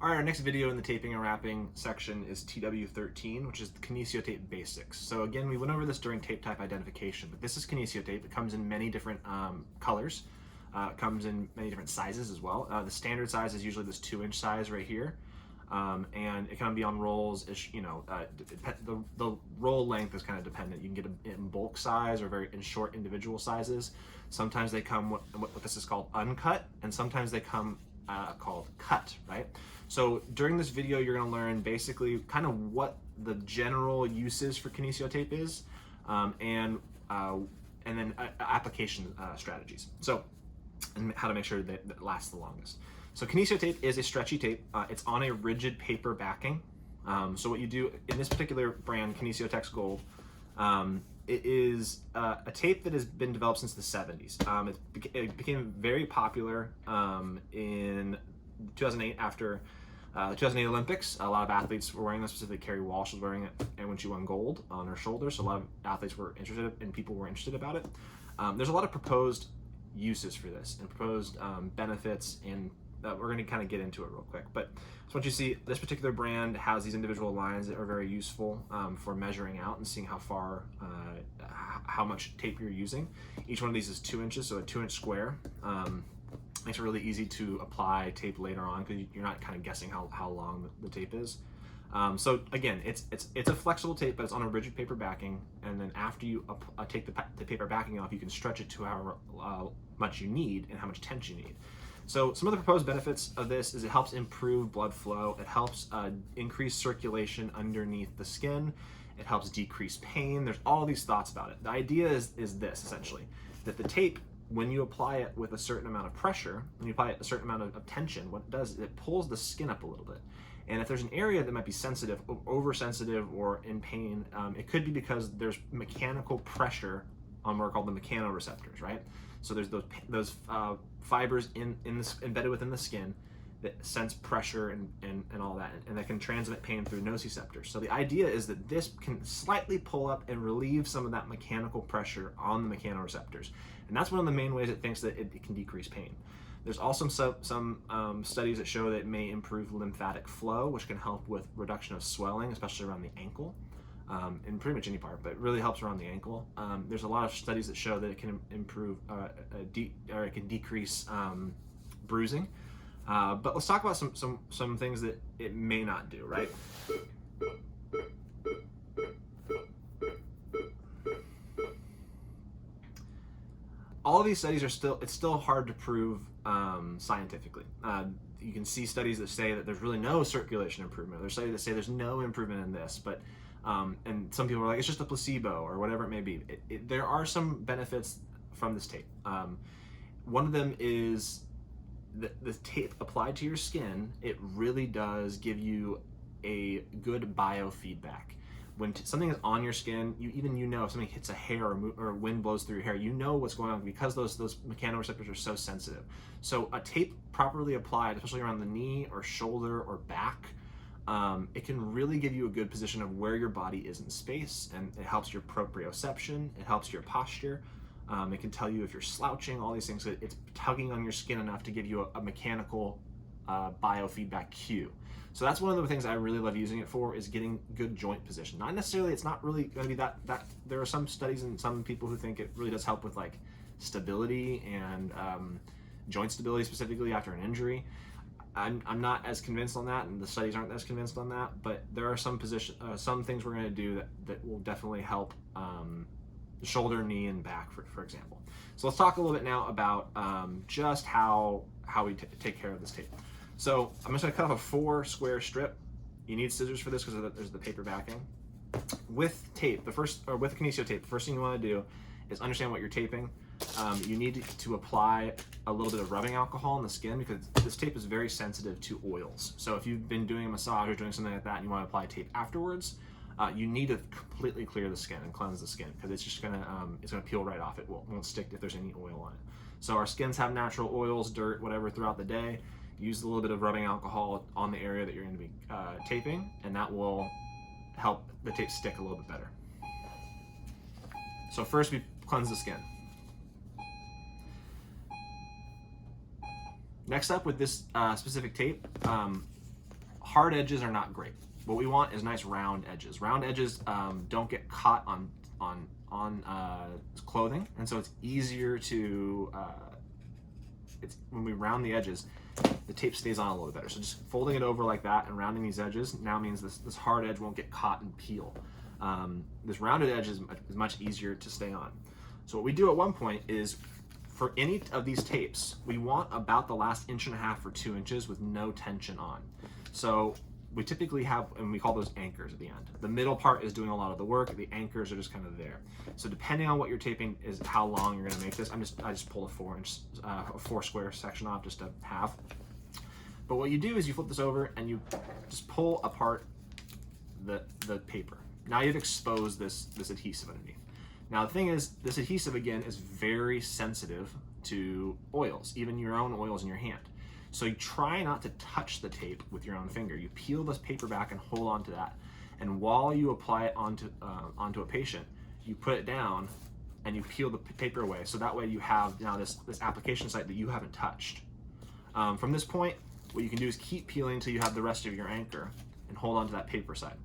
All right, our next video in the taping and wrapping section is TW13, which is the Kinesiotape basics. So again, we went over this during tape type identification, but this is Kinesiotape. It comes in many different colors. It comes in many different sizes as well. The standard size is usually this 2-inch size right here. And it can be on rolls. The roll length is kind of dependent. You can get it in bulk size or in short individual sizes. Sometimes they come what this is called uncut, and sometimes they come called cut, right? So during this video, you're going to learn basically kind of what the general uses for Kinesiotape is, and then application strategies. So, and how to make sure that it lasts the longest. So Kinesiotape is a stretchy tape. It's on a rigid paper backing. So what you do in this particular brand, Kinesiotex Gold, it is a tape that has been developed since the 70s. It became very popular in 2008 after the 2008 Olympics. A lot of athletes were wearing this, specifically Carrie Walsh was wearing it, and when she won gold on her shoulder, so a lot of athletes were interested and people were interested about it. There's a lot of proposed uses for this and proposed benefits, and we're going to kind of get into it real quick. But so what you see, this particular brand has these individual lines that are very useful for measuring out and seeing how much tape you're using. Each one of these is 2 inches, so a 2-inch square. Makes it really easy to apply tape later on because you're not kind of guessing how long the tape is. So again, it's a flexible tape, but it's on a rigid paper backing, and then after you take the paper backing off, you can stretch it to however much you need and how much tension you need. So some of the proposed benefits of this is it helps improve blood flow, it helps increase circulation underneath the skin, it helps decrease pain. There's all these thoughts about it. The idea is this, essentially, that the tape, when you apply it with a certain amount of pressure, when you apply it a certain amount of tension, what it does is it pulls the skin up a little bit. And if there's an area that might be sensitive, oversensitive, or in pain, it could be because there's mechanical pressure on what are called the mechanoreceptors, right? So there's those fibers embedded within the skin that sense pressure and all that, and that can transmit pain through nociceptors. So the idea is that this can slightly pull up and relieve some of that mechanical pressure on the mechanoreceptors. And that's one of the main ways it thinks that it can decrease pain. There's also some studies that show that it may improve lymphatic flow, which can help with reduction of swelling, especially around the ankle, in pretty much any part, but it really helps around the ankle. There's a lot of studies that show that it can improve, or it can decrease bruising. But let's talk about some things that it may not do, right? All of these studies it's still hard to prove scientifically. You can see studies that say that there's really no circulation improvement. There's studies that say there's no improvement in this, but and some people are like, it's just a placebo or whatever it may be. There are some benefits from this tape. One of them is the tape applied to your skin, it really does give you a good biofeedback. When something is on your skin, you know if something hits a hair or wind blows through your hair, you know what's going on because those mechanoreceptors are so sensitive. So a tape properly applied, especially around the knee or shoulder or back, it can really give you a good position of where your body is in space, and it helps your proprioception, it helps your posture. It can tell you if you're slouching, all these things. It's tugging on your skin enough to give you a mechanical biofeedback cue. So that's one of the things I really love using it for, is getting good joint position. Not necessarily, it's not really going to be that there are some studies and some people who think it really does help with like stability and joint stability, specifically after an injury. I'm not as convinced on that, and the studies aren't as convinced on that, but there are some things we're going to do that will definitely help shoulder, knee, and back, for example. So let's talk a little bit now about just how we take care of this tape. So I'm just going to cut off a 4-square strip. You need scissors for this because there's the paper backing. With tape, with Kinesiotape, the first thing you want to do is understand what you're taping. You need to apply a little bit of rubbing alcohol on the skin because this tape is very sensitive to oils. So if you've been doing a massage or doing something like that and you want to apply tape afterwards, you need to completely clear the skin and cleanse the skin because it's just gonna peel right off. It won't stick if there's any oil on it. So our skins have natural oils, dirt, whatever throughout the day. Use a little bit of rubbing alcohol on the area that you're going to be taping, and that will help the tape stick a little bit better. So first we cleanse the skin. Next up, with this specific tape, hard edges are not great. What we want is nice round edges. Round edges don't get caught on clothing, and so it's easier to, when we round the edges, the tape stays on a little bit better. So just folding it over like that and rounding these edges now means this hard edge won't get caught and peel. This rounded edge is much easier to stay on. So what we do at one point is, for any of these tapes, we want about the last 1.5 or 2 inches with no tension on. So we typically have, and we call those anchors at the end. The middle part is doing a lot of the work. The anchors are just kind of there. So depending on what you're taping is how long you're gonna make this. I just pulled a 4 square section off just to have. But what you do is you flip this over and you just pull apart the paper. Now you've exposed this adhesive underneath. Now the thing is, this adhesive again is very sensitive to oils, even your own oils in your hand. So you try not to touch the tape with your own finger. You peel this paper back and hold on to that. And while you apply it onto a patient, you put it down and you peel the paper away. So that way you have now this application site that you haven't touched. From this point, what you can do is keep peeling until you have the rest of your anchor and hold on to that paper side.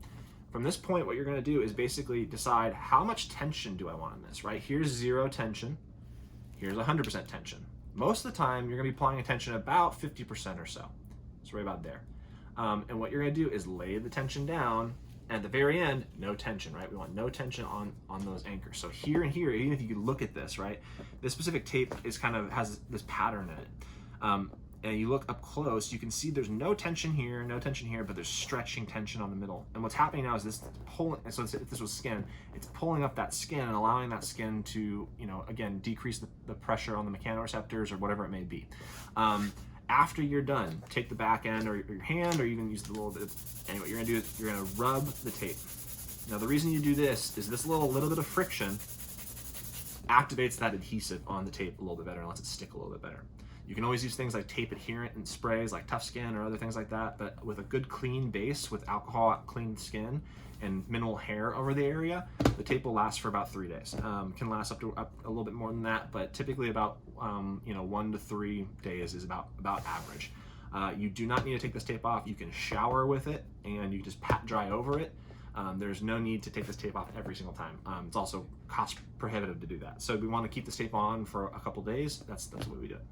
From this point, what you're gonna do is basically decide how much tension do I want in this, right? Here's 0 tension, here's 100% tension. Most of the time, you're gonna be applying a tension about 50% or so. It's right about there. And what you're gonna do is lay the tension down, and at the very end, no tension, right? We want no tension on those anchors. So here and here, even if you look at this, right? This specific tape has this pattern in it. And you look up close, you can see there's no tension here, but there's stretching tension on the middle. And what's happening now is this pulling, so if this was skin, it's pulling up that skin and allowing that skin to, again, decrease the pressure on the mechanoreceptors or whatever it may be. After you're done, take the back end or your hand, or you can use the little bit, and what you're gonna do is you're gonna rub the tape. Now the reason you do this is this little bit of friction activates that adhesive on the tape a little bit better and lets it stick a little bit better. You can always use things like tape adherent and sprays like Tough Skin or other things like that, but with a good clean base with alcohol clean skin and minimal hair over the area, the tape will last for about 3 days. Can last up a little bit more than that, but typically about 1 to 3 days is about average. You do not need to take this tape off. You can shower with it and you just pat dry over it. There's no need to take this tape off every single time. It's also cost prohibitive to do that. So we want to keep this tape on for a couple days. That's the way we do it.